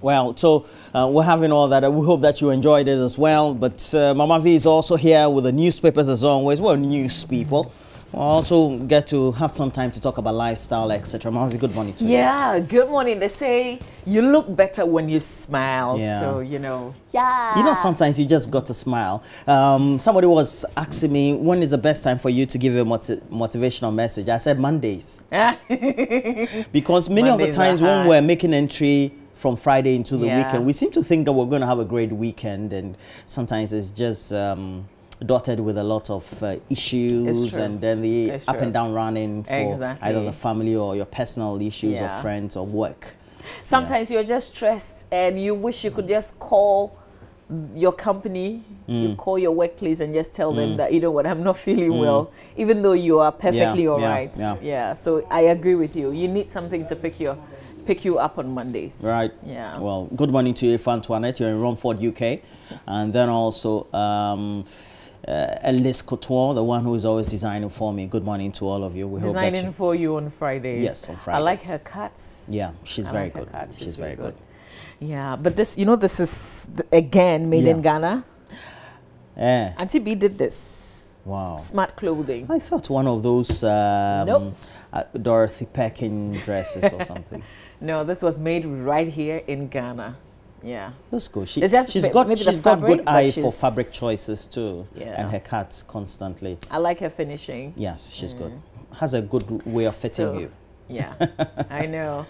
Well, so we're having all that. We hope that you enjoyed it as well. But Mama V is also here with the newspapers as always. We're news people. We'll also get to have some time to talk about lifestyle, etc. Mama V, good morning to you. Yeah, good morning. They say you look better when you smile. Yeah. So, you know, yeah. You know, sometimes you just got to smile. Somebody was asking me, when is the best time for you to give a motivational message? I said Mondays. Because many of the times when we're making entry from Friday into the weekend, we seem to think that we're going to have a great weekend, and sometimes it's just dotted with a lot of issues, and then the up and down running for either the family or your personal issues or friends or work. Sometimes you're just stressed and you wish you could just call your company, you call your workplace and just tell them that, you know what, I'm not feeling well, even though you are perfectly all right. Yeah, so I agree with you. You need something to pick you up on Mondays. Right. Yeah. Well, good morning to you, Antoinette. You're in Romford, UK. And then also Elise Couture, the one who is always designing for me. Good morning to all of you. We designing hope that for you on Fridays. Yes, on Fridays. I like her cuts. Yeah, she's very good. She's very good. Yeah, but this, you know, this is again made in Ghana. Yeah. Auntie B did this. Wow. Smart clothing. I thought one of those Dorothy Perkin dresses or something. No, this was made right here in Ghana. Yeah, that's good. She's got good eye for fabric choices too, and her cuts constantly. I like her finishing. Yes, she's good. Has a good way of fitting you. Yeah, I know.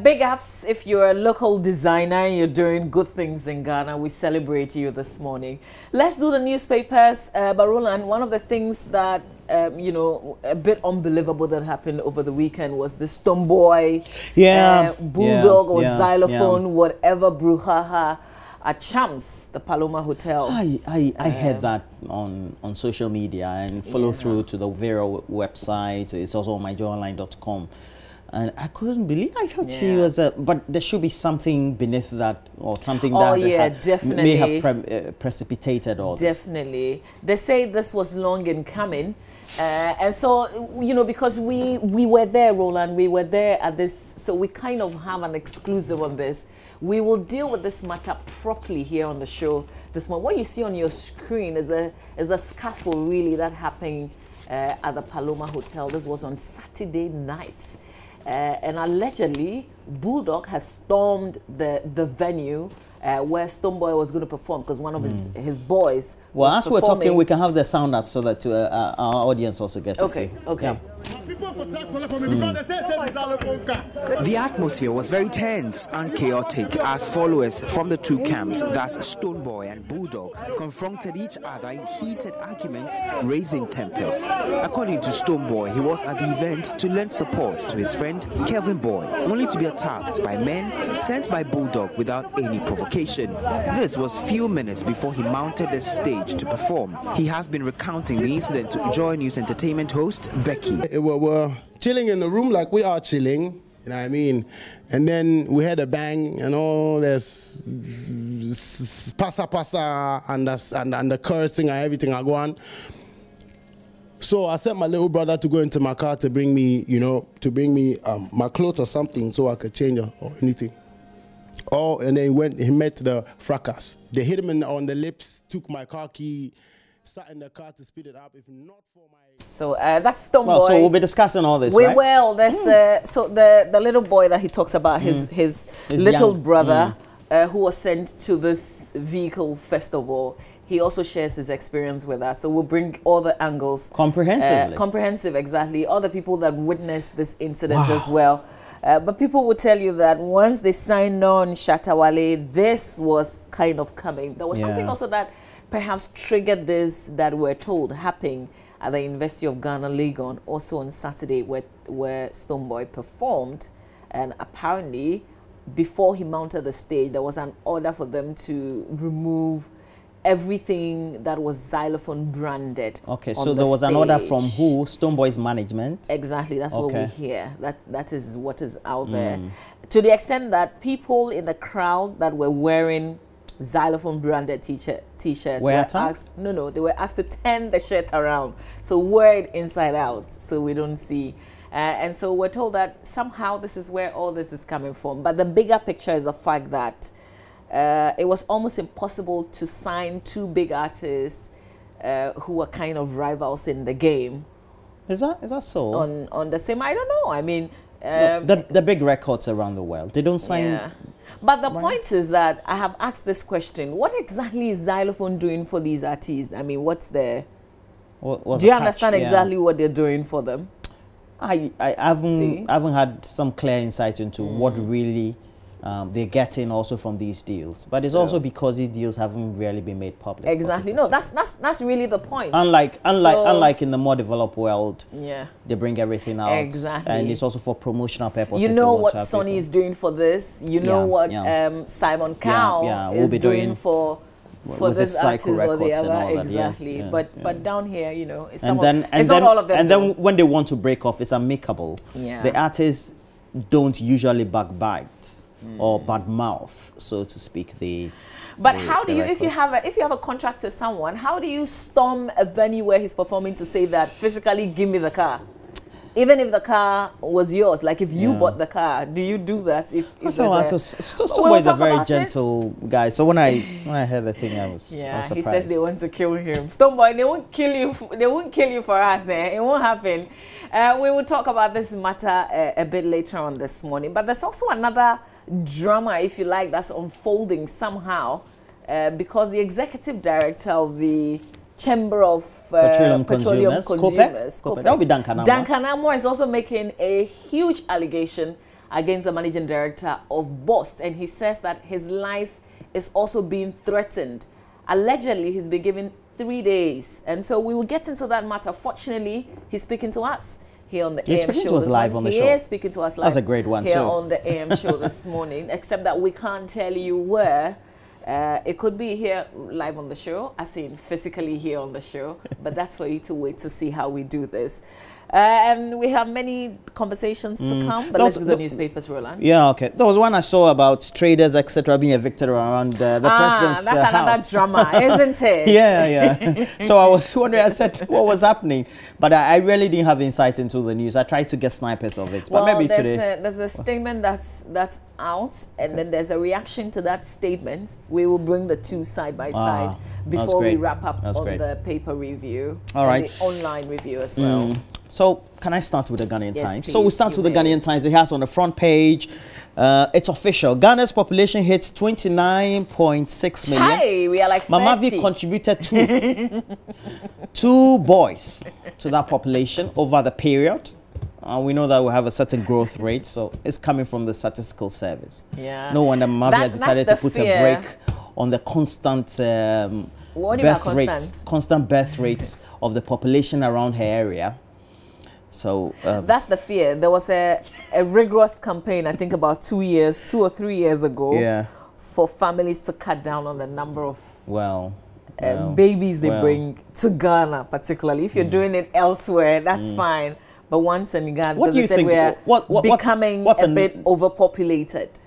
Big ups if you're a local designer and you're doing good things in Ghana. We celebrate you this morning. Let's do the newspapers. But Roland, one of the things that you know, a bit unbelievable that happened over the weekend was this tomboy, bulldog or xylophone, whatever, brouhaha at Champs, the Paloma Hotel. I heard that on social media and follow through to the Vera website. It's also on myjoyonline.com. And I couldn't believe. I thought she was but there should be something beneath that, or something that may have precipitated all this. Definitely. They say this was long in coming. And so, you know, because we were there, Roland, we were there at this, so we kind of have an exclusive on this. We will deal with this matter properly here on the show this morning. What you see on your screen is a scuffle, really, that happened at the Paloma Hotel. This was on Saturday night. And allegedly, Bulldog has stormed the venue where Stonebwoy was going to perform, because one of his boys was as we're talking, we can have the sound up so that our audience also gets to see. Okay. The atmosphere was very tense and chaotic as followers from the two camps, that's Stonebwoy and Bulldog, confronted each other in heated arguments, raising tempers. According to Stonebwoy, he was at the event to lend support to his friend Kelvin Boy, only to be attacked by men sent by Bulldog without any provocation. This was few minutes before he mounted the stage to perform. He has been recounting the incident to JoyNews entertainment host Becky. We're chilling in the room like we are chilling, you know what I mean? And then we heard a bang and all this pasa and the cursing and everything I go on. So I sent my little brother to go into my car to bring me, you know, my clothes or something so I could change or anything. Oh, and then he met the fracas. They hit him on the lips, took my car key, sat in the car to speed it up. If not for my... So that's Stonebwoy. Well, so we'll be discussing all this, we right? will. There's so the little boy that he talks about, his little brother who was sent to this vehicle festival. He also shares his experience with us. So we'll bring all the angles. Comprehensively. Comprehensive, exactly. All the people that witnessed this incident as well. But people will tell you that once they signed on Shatawale, this was kind of coming. There was something also that perhaps triggered this that we're told happening at the University of Ghana, Legon, also on Saturday, where Stonebwoy performed. And apparently, before he mounted the stage, there was an order for them to remove everything that was xylophone branded. Okay, so there was an order from who? Stonebwoy's management? Exactly, that's what we hear. That is what is out there. To the extent that people in the crowd that were wearing xylophone branded t-shirts were asked, they were asked to turn the shirt around. So wear it inside out so we don't see And so we're told that somehow this is where all this is coming from. But the bigger picture is the fact that it was almost impossible to sign two big artists who were kind of rivals in the game. Is that so? On the same, I don't know. I mean, the big records around the world, they don't sign. Yeah. But the point is that I have asked this question: what exactly is Xylophone doing for these artists? I mean, what's the? Do you understand exactly what they're doing for them? I haven't had some clear insight into what really they're getting also from these deals, but it's also because these deals haven't really been made public. Exactly. No, that's really the point. Unlike in the more developed world, yeah, they bring everything out. Exactly. And it's also for promotional purposes. You know what Sonny is doing for this. You know what Simon Cowell is doing for this artist or the other. Exactly. Yes, but down here, you know, it's not all of them. And then when they want to break off, it's amicable. Yeah. The artists don't usually backbite or bad mouth, so to speak. But how do you, if you have a contract with someone, how do you storm a venue where he's performing to say that physically give me the car, even if the car was yours? Like if you bought the car, do you do that? Stoneboy is a very gentle guy. So when I heard the thing, I was surprised. He says they want to kill him. Stoneboy, they won't kill you. They won't kill you for us. It won't happen. We will talk about this matter a bit later on this morning. But there's also another drama, if you like, that's unfolding somehow because the executive director of the Chamber of Petroleum Consumers, that would be Duncan Amor. Duncan Amor is also making a huge allegation against the managing director of Bost, and he says that his life is also being threatened. Allegedly, he's been given 3 days, and so we will get into that matter. Fortunately, he's speaking to us here on the AM show. He's speaking to us live on the show. He is speaking to us live. That's a great one, here too. On the AM show this morning, except that we can't tell you where. It could be here live on the show, as in physically here on the show, but that's for you to wait to see how we do this. And we have many conversations to come, but let's do the newspapers, Roland. Yeah, okay. There was one I saw about traders, etc., being evicted around the president's that's another house. drama, isn't it? Yeah. So I was wondering, I said, what was happening? But I really didn't have insight into the news. I tried to get snippets of it, but maybe today. There's a statement that's out, and then there's a reaction to that statement. We will bring the two side by side before we wrap up on the paper review. All right. And the online review as well. So can I start with the Ghanaian Times? Please, so we start with the Ghanaian Times. It has on the front page, it's official. Ghana's population hits 29.6 million. Hey, we are like 30. Mamavi contributed two boys to that population over the period. We know that we have a certain growth rate, so it's coming from the statistical service. Yeah. No wonder Mamavi has decided to put a break on the constant constant birth rates of the population around her area. So that's the fear. There was a rigorous campaign, I think about 2 or 3 years ago, for families to cut down on the number of babies they bring to Ghana, particularly. If you're doing it elsewhere, that's fine. But once in Ghana, because they said we're becoming a bit overpopulated.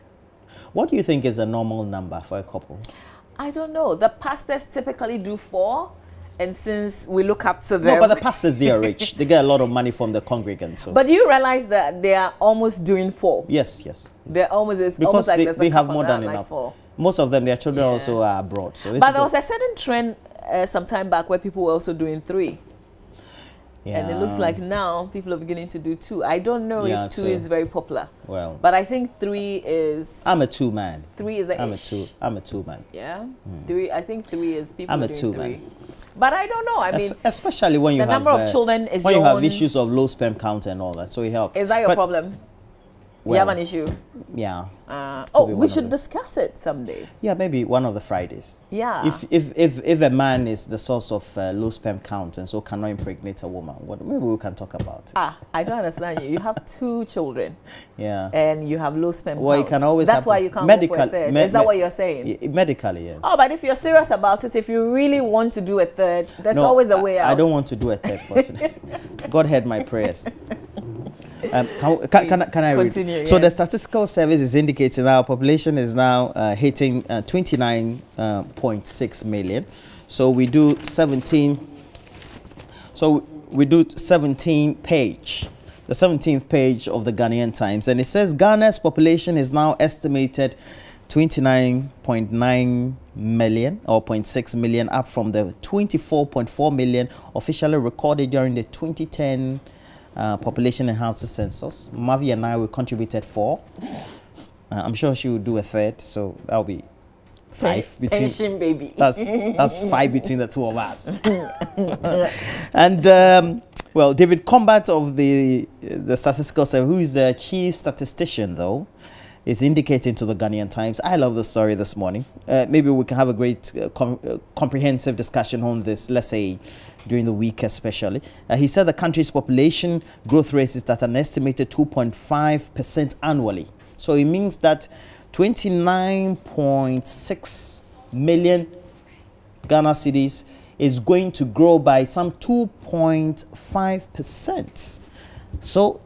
What do you think is a normal number for a couple? I don't know. The pastors typically do 4. And since we look up to them... No, but the pastors, they are rich. They get a lot of money from the congregants. So. But do you realize that they are almost doing 4? Yes. They're almost... It's because almost they have more than enough. Like 4. Most of them, their children also are abroad. So but there was a certain trend some time back where people were also doing 3. Yeah. And it looks like now people are beginning to do 2. I don't know if 2 is very popular. Well, but I think 3 is... I'm a 2 man. 3 is the I'm a 2 man. Yeah? 3, I think 3 is people I'm a doing 2 3. man. But I don't know. I mean, especially when you have the number of children is when you have issues of low sperm count and all that, so it helps. Is that your problem? You have an issue? Yeah. We should discuss it someday. Yeah, maybe one of the Fridays. Yeah. If a man is the source of low sperm count and so cannot impregnate a woman, maybe we can talk about it. I don't understand you. You have 2 children. Yeah. And you have low sperm count. Well, it can always That's why you can't go for a third. Is that what you're saying? Medically, yes. Oh, but if you're serious about it, if you really want to do a third, there's always a way out. I don't want to do a third for today. God heard my prayers. Can I read? Continue, so the statistical service is indicating that our population is now hitting 29.6 million. So we do 17. So we do 17 page the 17th page of the Ghanaian Times, and it says Ghana's population is now estimated 29.9 million or 0.6 million, up from the 24.4 million officially recorded during the 2010 population and housing census. Mavi and I, we contributed 4. I'm sure she will do a third, so that'll be 5 between. Pension baby. That's 5 between the two of us. And well, David Combat of the Statistical Service, who is the chief statistician, though, is indicating to the Ghanaian Times. I love the story this morning. Maybe we can have a great comprehensive discussion on this, let's say during the week especially. He said the country's population growth rate is at an estimated 2.5% annually. So it means that 29.6 million Ghana cedis is going to grow by some 2.5%. So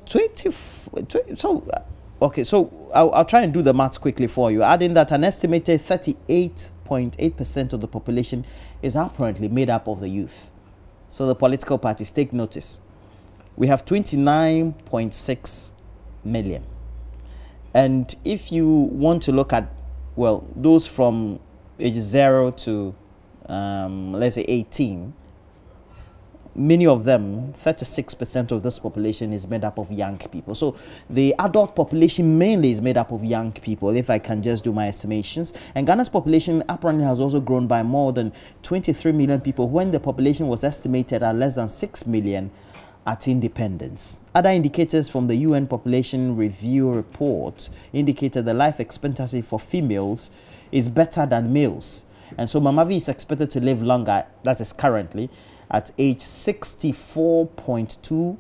okay, so I'll try and do the maths quickly for you. Adding that an estimated 38.8% of the population is apparently made up of the youth. So the political parties, take notice. We have 29.6 million. And if you want to look at, well, those from age 0 to, let's say 18, many of them, 36% of this population is made up of young people. So the adult population mainly is made up of young people, if I can just do my estimations. And Ghana's population apparently has also grown by more than 23 million people when the population was estimated at less than 6 million at independence. Other indicators from the UN Population Review report indicated the life expectancy for females is better than males. And so Mamavi is expected to live longer, that is currently, at age 64.2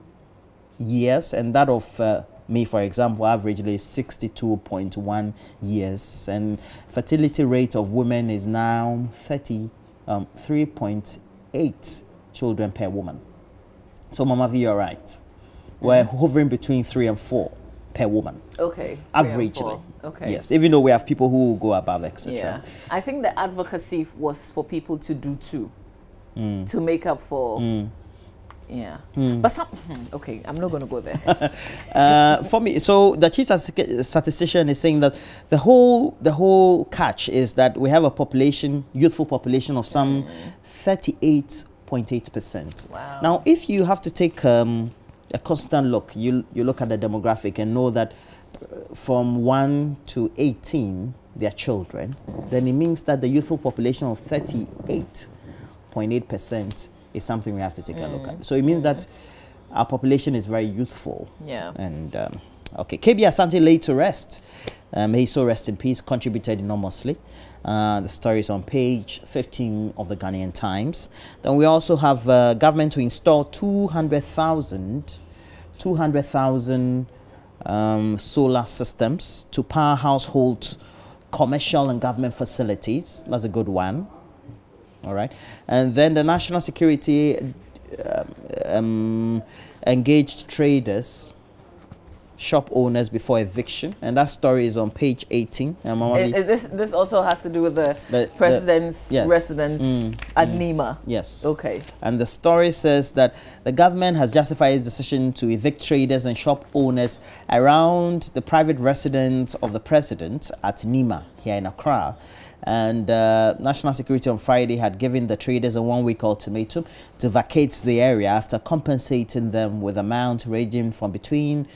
years, and that of me, for example, averagely 62.1 years. And fertility rate of women is now 3.8 children per woman. So Mama V, you're right. We're hovering between 3 and 4 per woman. Okay. Averagely. Okay. Yes, even though we have people who go above, etc. Yeah. I think the advocacy was for people to do 2. To make up for, yeah. But some, okay, I'm not going to go there. For me, so the chief statistician is saying that the whole catch is that we have a population, youthful population of some 38.8%. Wow. Now, if you have to take a constant look, you look at the demographic and know that from 1 to 18, they are children, then it means that the youthful population of 38.8% is something we have to take a look at. So it means that our population is very youthful. Yeah. And okay, KB Asante laid to rest. May he so rest in peace. Contributed enormously. The story is on page 15 of the Ghanaian Times. Then we also have government to install 200,000 solar systems to power households, commercial and government facilities. That's a good one. All right. And then the national security engaged traders, shop owners before eviction, and that story is on page 18. This also has to do with the president's residence at Nima. Yes. Okay. And the story says that the government has justified its decision to evict traders and shop owners around the private residence of the president at Nima here in Accra. And National Security on Friday had given the traders a 1-week ultimatum to vacate the area after compensating them with amount ranging from between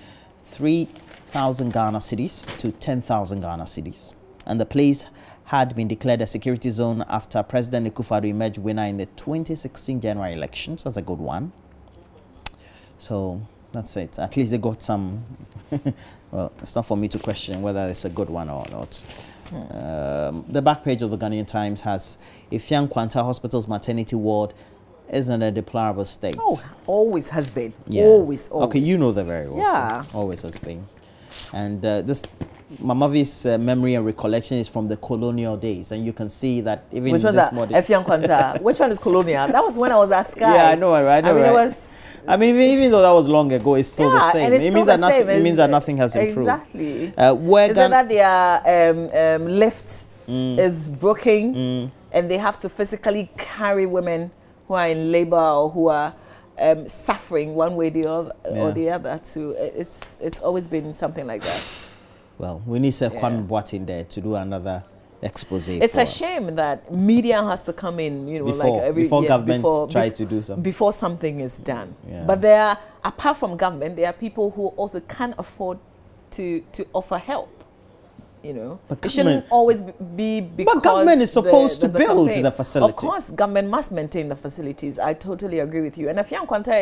3,000 Ghana cedis to 10,000 Ghana cedis. And the place had been declared a security zone after President Akufo-Addo emerged winner in the 2016 general elections. That's a good one. So that's it. At least they got some. Well, it's not for me to question whether it's a good one or not. The back page of the Ghanaian Times has Ifeanyi Kwanta Hospital's maternity ward is in a deplorable state. Oh, always has been. Yeah. Always. Okay, you know that very well. Yeah. So always has been. And this Mamavi's memory and recollection is from the colonial days, and you can see that even which in one's this that? model. Ifeanyi Kwanta. Which one is colonial? That was when I was at Sky. Yeah, I know, right? I mean, it was. I mean, even though that was long ago, it's still the same. And it's it still means the that nothing. same. It means that nothing has improved. Exactly. Is it that their lift is broken, and they have to physically carry women who are in labor or who are suffering one way or the other too. It's always been something like that. Well, we need Kwame Boateng there to do another expose. It's a shame that media has to come in, you know, before government try to do something. Before something is done. Yeah. But there are, apart from government, there are people who also can't afford to offer help. You know, it shouldn't always be because. But government is supposed to build the facility. Of course, government must maintain the facilities. I totally agree with you. And Afian Kwanta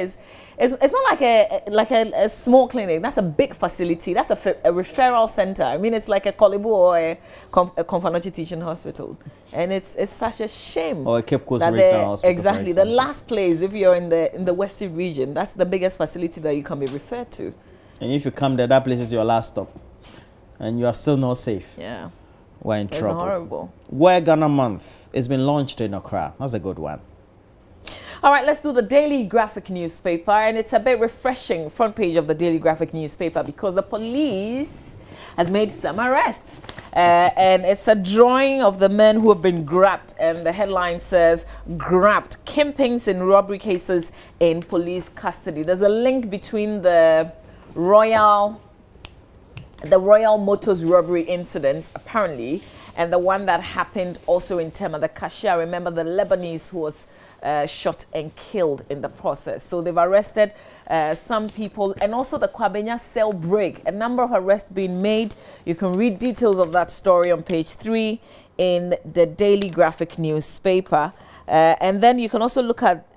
it's not like a small clinic. That's a big facility. That's a referral center. I mean, it's like a Kolibu or a Konfanochi teaching hospital. And it's such a shame. Or a Cape Coast Regional Hospital. Exactly, the last place if you're in the Western region, that's the biggest facility that you can be referred to. And if you come there, that place is your last stop. And you are still not safe. Yeah. We're in trouble. It's horrible. Wear Ghana Month has been launched in Accra. That's a good one. All right, let's do the Daily Graphic newspaper. And it's a bit refreshing, front page of the Daily Graphic newspaper, because the police has made some arrests. And it's a drawing of the men who have been grabbed. And the headline says, grabbed, kingpins in robbery cases in police custody. There's a link between the Royal Motors robbery incidents, apparently, and the one that happened also in Tema, the cashier. Remember the Lebanese who was shot and killed in the process. So they've arrested some people, and also the Kwabenya cell break. A number of arrests being made. You can read details of that story on page 3 in the Daily Graphic newspaper. And then you can also look at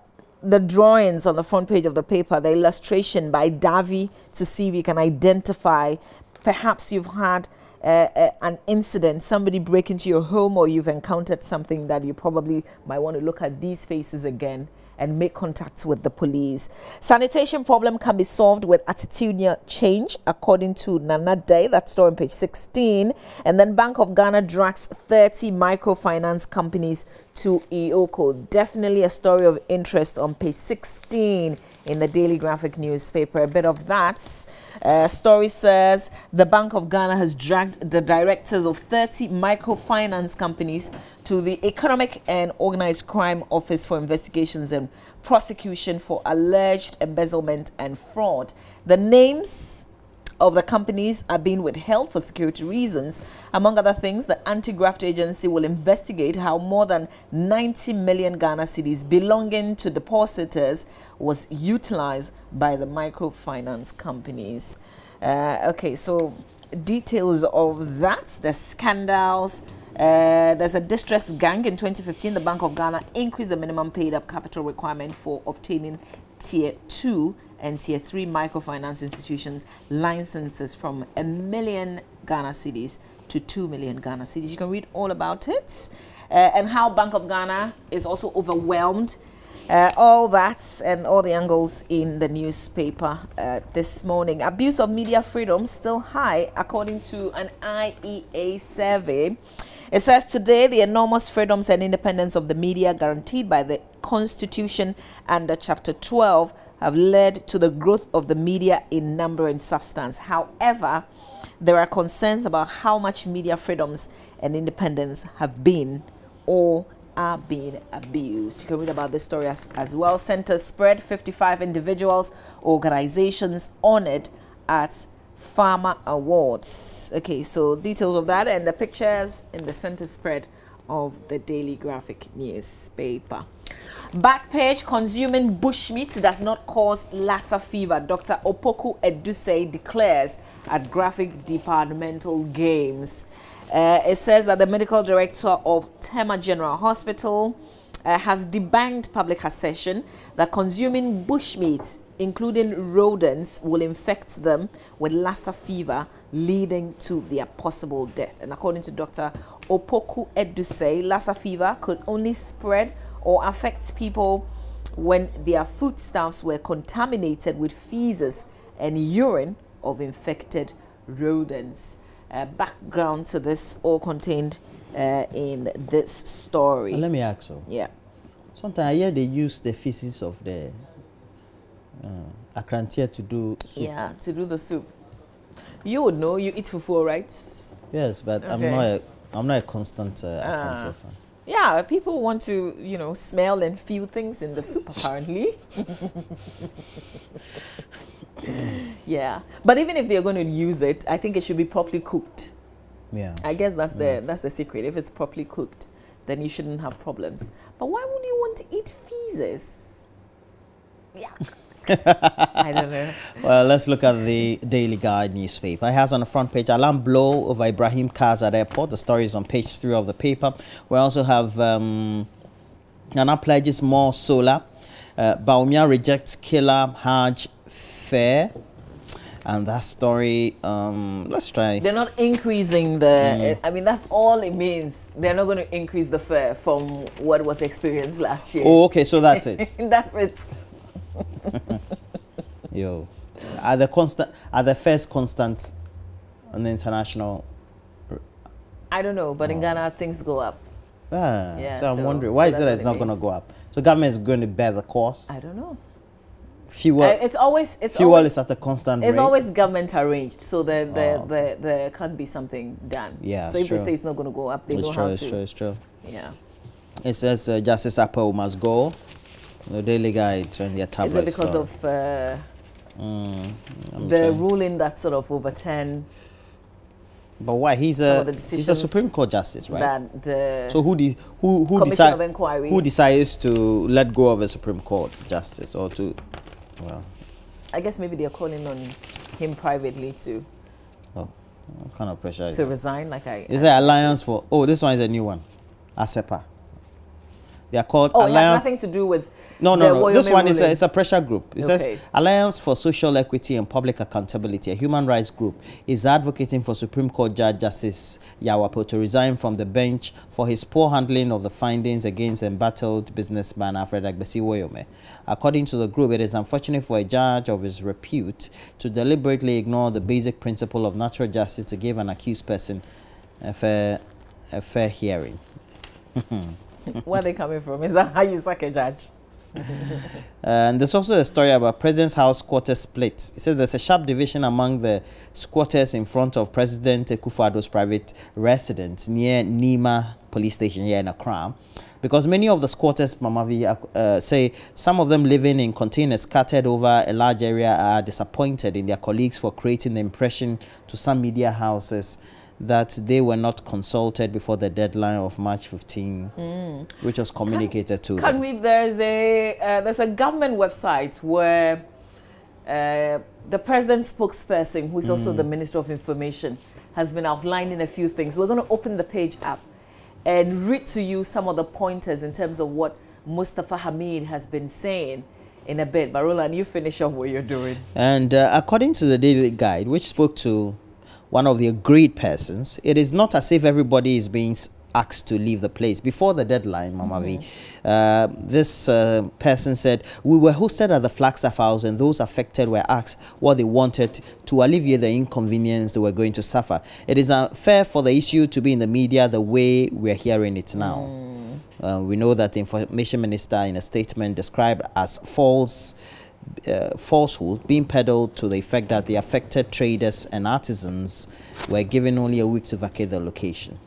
the drawings on the front page of the paper, the illustration by Davi, to see if you can identify. Perhaps you've had an incident, somebody break into your home, or you've encountered something that you probably might want to look at these faces again and make contacts with the police. Sanitation problem can be solved with attitudinal change, according to Nana Day. That's story on page 16. And then Bank of Ghana drags 30 microfinance companies to EOCO. Definitely a story of interest on page 16 in the Daily Graphic newspaper. A bit of that. Story says the Bank of Ghana has dragged the directors of 30 microfinance companies to the Economic and Organized Crime Office for investigations and prosecution for alleged embezzlement and fraud. The names of the companies are being withheld for security reasons. Among other things, the anti-graft agency will investigate how more than 90 million Ghana cedis belonging to depositors was utilized by the microfinance companies. Okay, so details of that, the scandals. There's a distressed gang in 2015. The Bank of Ghana increased the minimum paid-up capital requirement for obtaining Tier 2 and Tier 3 microfinance institutions licenses from 1 million Ghana cedis to 2 million Ghana cedis. You can read all about it, and how Bank of Ghana is also overwhelmed. All that and all the angles in the newspaper this morning. Abuse of media freedom still high, according to an IEA survey. It says today the enormous freedoms and independence of the media guaranteed by the Constitution under Chapter 12 have led to the growth of the media in number and substance. However, there are concerns about how much media freedoms and independence have been or are being abused. You can read about this story as well. Center spread, 55 individuals, organizations honored at Farmer Awards. Okay, so details of that and the pictures in the center spread of the Daily Graphic newspaper. Back page, consuming bushmeat does not cause Lassa fever. Dr. Opoku Edusei declares at Graphic Departmental Games. It says that the medical director of Tema General Hospital has debunked public assertion that consuming bushmeat, including rodents, will infect them with Lassa fever, leading to their possible death. And according to Dr. Opoku Edusei, Lassa fever could only spread or affect people when their foodstuffs were contaminated with feces and urine of infected rodents. Background to this all contained in this story. Well, let me ask you. Yeah. Sometimes I hear they use the feces of the akrantia to do soup. Yeah, to do the soup. You would know. You eat fufu, right? Yes, but okay. I'm not a constant akrantia fan. Yeah, people want to, you know, smell and feel things in the soup, apparently. Yeah, but even if they're going to use it, I think it should be properly cooked. Yeah. I guess that's the secret. If it's properly cooked, then you shouldn't have problems. But why would you want to eat feces? Yeah. I don't know. Well, let's look at the Daily Guide newspaper. It has on the front page, alarm blow over Ibrahim cars at airport. The story is on page 3 of the paper. We also have Nana pledges more solar. Baumia rejects killer Hajj fare. And that story, let's try. They're not increasing the, I mean, that's all it means. They're not going to increase the fare from what was experienced last year. Oh, okay, so that's it. That's it. Yo, are the fares constant on the international? I don't know, but in Ghana things go up. Yeah, so I'm wondering why is it that it's not going to go up? So government is going to bear the cost. I don't know. Fuel. Fuel is at a constant rate. It's always government arranged, so there can't be something done. Yeah, so if they say it's not going to go up, they know how to. It's true. Yeah. It says Justice Apple must go. The Daily Guide and their tablet. Is it because of the ruling that sort of overturned? But why? He's a Supreme Court justice, right? So who decides to let go of a Supreme Court justice or to? Well, I guess maybe they're calling on him privately to. Oh, what kind of pressure is to it? resign? Is there Alliance for? Oh, this one is a new one. ASEPA. They are called Alliance. It has nothing to do with. No. This one is it's a pressure group. It says Alliance for Social Equity and Public Accountability, a human rights group, is advocating for Supreme Court Judge Justice Yawapo to resign from the bench for his poor handling of the findings against embattled businessman Alfred Agbesi Woyome. According to the group, it is unfortunate for a judge of his repute to deliberately ignore the basic principle of natural justice to give an accused person a fair hearing. Where are they coming from? Is that how you sack a judge? And there's also a story about President's House quarter split. It says there's a sharp division among the squatters in front of President Akufo-Addo's private residence near Nima police station here in Accra, because many of the squatters, Mamavi, say some of them living in containers scattered over a large area are disappointed in their colleagues for creating the impression to some media houses that they were not consulted before the deadline of March 15, which was communicated to them. There's a government website where the president's spokesperson, who is also the Minister of Information, has been outlining a few things. We're going to open the page up and read to you some of the pointers in terms of what Mustafa Hamid has been saying in a bit. But Roland, you finish off what you're doing. And according to the Daily Guide, which spoke to one of the agreed persons, it is not as if everybody is being asked to leave the place before the deadline, Mama V. This person said, we were hosted at the Flagstaff House and those affected were asked what they wanted to alleviate the inconvenience they were going to suffer. It is unfair for the issue to be in the media the way we're hearing it now. We know that the Information Minister in a statement described as falsehood being peddled to the effect that the affected traders and artisans were given only a week to vacate the location.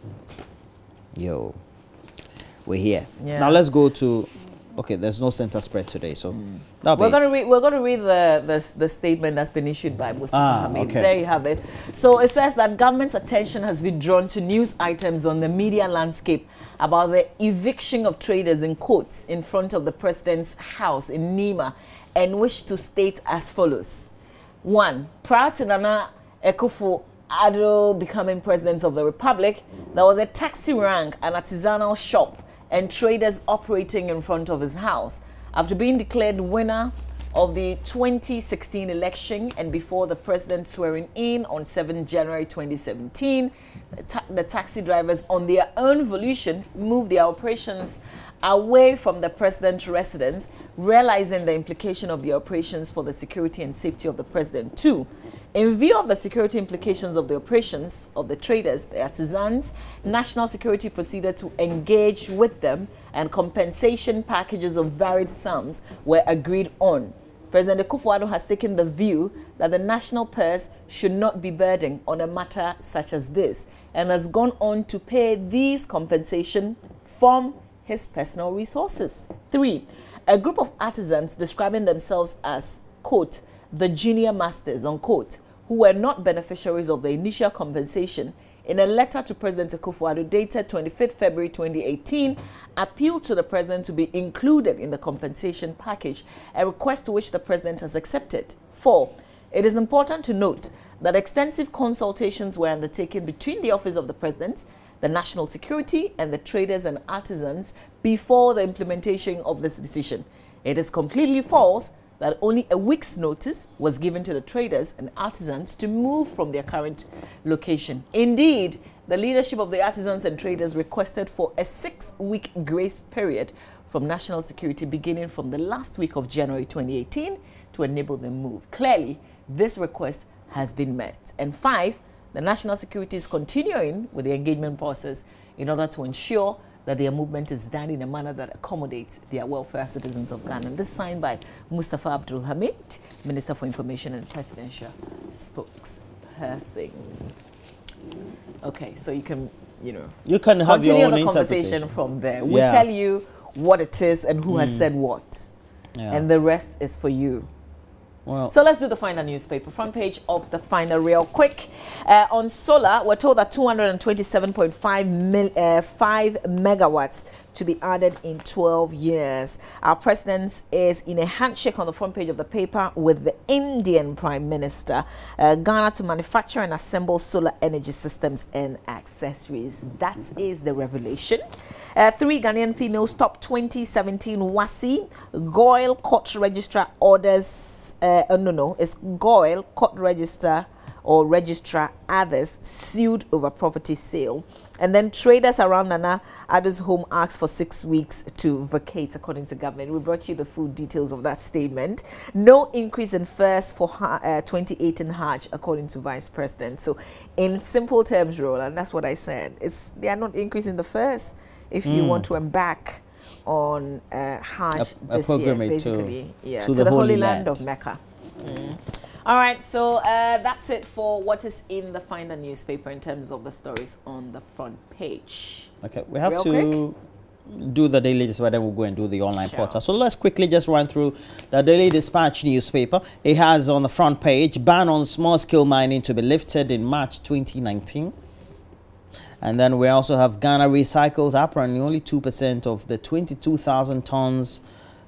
Yo, we're here. Now let's go to. Okay, there's no center spread today, so we're gonna read the statement that's been issued by Mustafa Hamid. Okay. There you have it. So it says that government's attention has been drawn to news items on the media landscape about the eviction of traders in quotes in front of the president's house in Nima, and wish to state as follows. 1. Prior to Nana Akufo-Addo becoming president of the Republic, there was a taxi rank, an artisanal shop, and traders operating in front of his house. After being declared winner of the 2016 election and before the president swearing in on 7 January 2017, the taxi drivers on their own volition moved their operations away from the president's residence, realizing the implication of the operations for the security and safety of the president. 2. In view of the security implications of the operations of the traders, the artisans, national security proceeded to engage with them and compensation packages of varied sums were agreed on. President Akufo-Addo has taken the view that the national purse should not be burdened on a matter such as this and has gone on to pay these compensation from his personal resources. 3. A group of artisans describing themselves as, quote, the junior masters, unquote, who were not beneficiaries of the initial compensation, in a letter to President Akufo-Addo dated 25th February 2018, appealed to the President to be included in the compensation package, a request to which the President has accepted. 4. It is important to note that extensive consultations were undertaken between the Office of the President, the National Security, and the traders and artisans before the implementation of this decision. It is completely false that only a week's notice was given to the traders and artisans to move from their current location. Indeed, the leadership of the artisans and traders requested for a 6-week grace period from National Security beginning from the last week of January 2018 to enable them move. Clearly, this request has been met. And 5, the National Security is continuing with the engagement process in order to ensure that their movement is done in a manner that accommodates their welfare as citizens of Ghana. And this is signed by Mustafa Abdul Hamid, Minister for Information and Presidential Spokesperson. Okay, so you can, you can have your own the interpretation conversation from there. We tell you what it is and who has said what, and the rest is for you. Well, so let's do the final newspaper. Front page of the final real quick. On solar, we're told that 227.5 megawatts to be added in 12 years. Our president is in a handshake on the front page of the paper with the Indian Prime Minister. Ghana to manufacture and assemble solar energy systems and accessories. That is the revelation. 3 Ghanaian females top 2017 WASI. Goyle Court Registrar orders, it's Goyle Court Registrar or Registrar others sued over property sale. And then traders around Nana Addo's home asked for 6 weeks to vacate, according to government. We brought you the full details of that statement. No increase in fares for 2018 Hajj, according to Vice President. So in simple terms, Roland, that's what I said. They are not increasing the fares if you want to embark on Hajj this year, basically. To the Holy Land of Mecca. All right, so that's it for what is in the final newspaper in terms of the stories on the front page. Okay, we have to do the Daily Dispatch, then we'll go and do the online portal. So let's quickly just run through the Daily Dispatch newspaper. It has on the front page, ban on small-scale mining to be lifted in March 2019. And then we also have Ghana recycles apparently only 2% of the 22,000 tons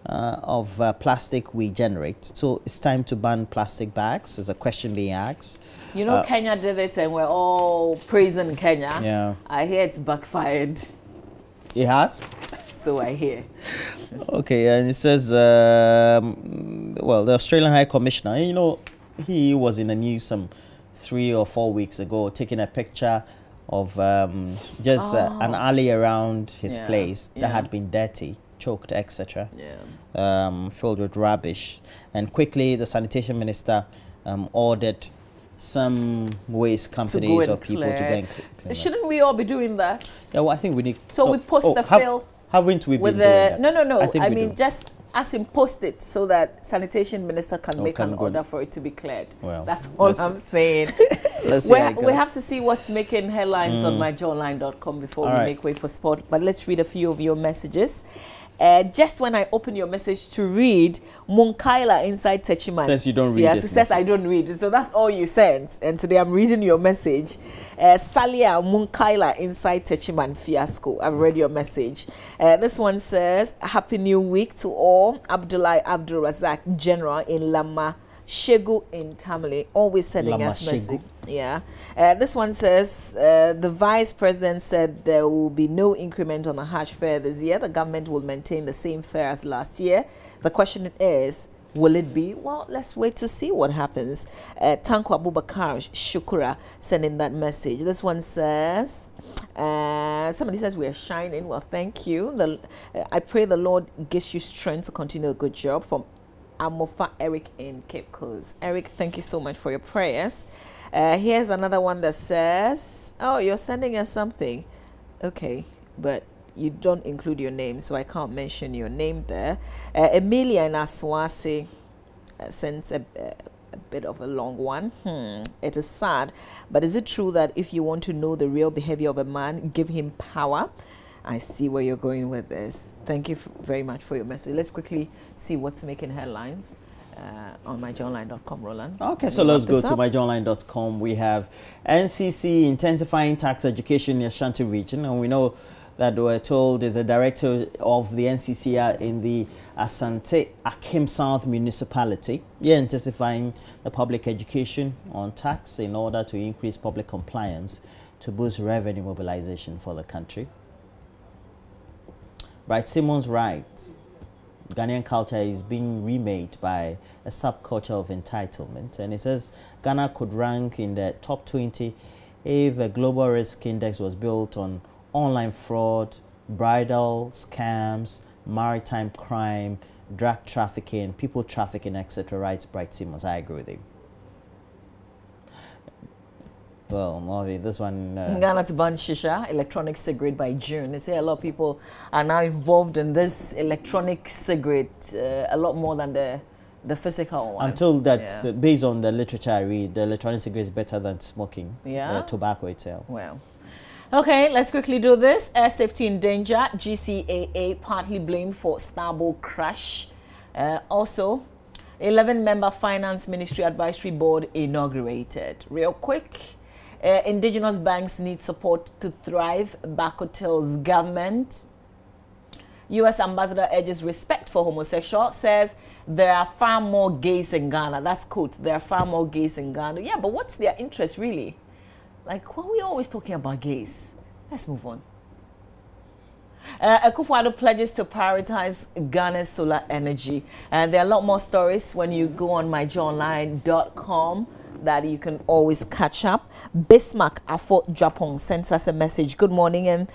of plastic we generate. So it's time to ban plastic bags, is a question being asked. Kenya did it and we're all praising Kenya. Yeah. I hear it's backfired. It has? So I hear. Okay, and it says, well, the Australian High Commissioner, he was in the news some 3 or 4 weeks ago, taking a picture of an alley around his place that had been dirty, choked, etc. Filled with rubbish. And quickly the sanitation minister ordered some waste companies or people to go and clean. Shouldn't we all be doing that? Yeah, well, I think we need. So we post the filth. Haven't we been doing that? No. I mean, just as in post it so that sanitation minister can make an order for it to be cleared. Well, that's all I'm saying. We have to see what's making headlines on myjoyonline.com before we make way for sport. But let's read a few of your messages. Just when I open your message to read, Munkaila inside Techiman says you don't read this says message. I don't read it. So that's all you sent. And today I'm reading your message. Salia Munkaila inside Techiman fiasco. I've read your message. This one says, Happy New Week to all. Abdullah Abdul Razak, General in Lama Shegu in Tamale, always sending us message. Yeah. This one says, the Vice President said there will be no increment on the Hajj fare this year. The government will maintain the same fare as last year. The question is, will it be? Well, let's wait to see what happens. Tanko Abubakar Shukura sending that message. This one says, somebody says we are shining. Well, thank you. I pray the Lord gives you strength to continue a good job. From Amofa Eric in Cape Coast. Eric, thank you so much for your prayers. Here's another one that says, oh, you're sending us something. Okay, but you don't include your name, so I can't mention your name there. Emilia in Aswasi sends a bit of a long one. It is sad, but is it true that if you want to know the real behavior of a man, give him power? I see where you're going with this. Thank you very much for your message. Let's quickly see what's making headlines on myjoyonline.com, Roland. Okay, so let's go to myjoyonline.com. We have NCC intensifying tax education in the Ashanti region, and we know that we're told there's a director of the NCC in the Asante Akim South municipality. Yeah, intensifying the public education on tax in order to increase public compliance to boost revenue mobilization for the country. Bright Simmons writes, Ghanaian culture is being remade by a subculture of entitlement. And it says Ghana could rank in the top 20 if a global risk index was built on online fraud, bridal scams, maritime crime, drug trafficking, people trafficking, etc. Writes Bright Simmons. I agree with him. Well, Marvin, this one... Ghana to ban shisha, electronic cigarette by June. They say a lot of people are now involved in this electronic cigarette a lot more than the physical one. I'm told that based on the literature I read, the electronic cigarette is better than smoking, the tobacco itself. Well. Okay, let's quickly do this. Air safety in danger. GCAA partly blamed for Starbull crash. Also, 11-member Finance Ministry Advisory Board inaugurated. Real quick. Indigenous banks need support to thrive. Bako tells government. U.S. ambassador urges respect for homosexuals. Says there are far more gays in Ghana. That's quote. There are far more gays in Ghana. Yeah, but what's their interest really? Like, why are we always talking about gays? Let's move on. Akufo-Addo pledges to prioritize Ghana's solar energy. And there are a lot more stories when you go on myjoyonline.com that you can always catch up. Bismarck Afo Japon sends us a message. Good morning, and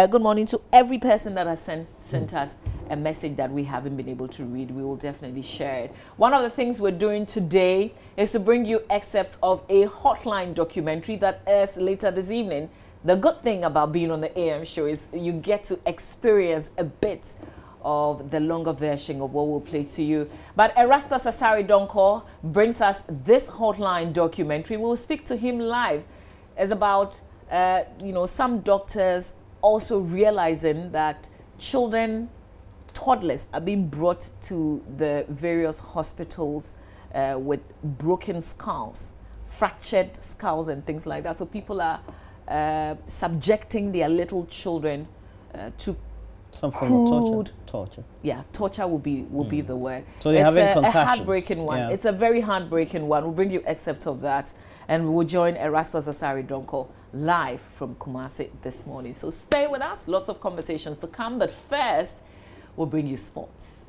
good morning to every person that has sent us a message that we haven't been able to read. We will definitely share it. One of the things we're doing today is to bring you excerpts of a Hotline documentary that airs later this evening. The good thing about being on the AM show is you get to experience a bit of the longer version of what we'll play to you. But Erastus Asari Donko brings us this Hotline documentary. We'll speak to him live. It's about, some doctors also realizing that children, toddlers are being brought to the various hospitals with broken skulls, fractured skulls and things like that. So people are subjecting their little children to some form of torture. Yeah, torture will be the word. So they're having concussions. A heartbreaking one. Yeah. It's a very heartbreaking one. We'll bring you excerpts of that, and we'll join Erastus Asari Donko live from Kumasi this morning. So stay with us. Lots of conversations to come, but first, we'll bring you sports.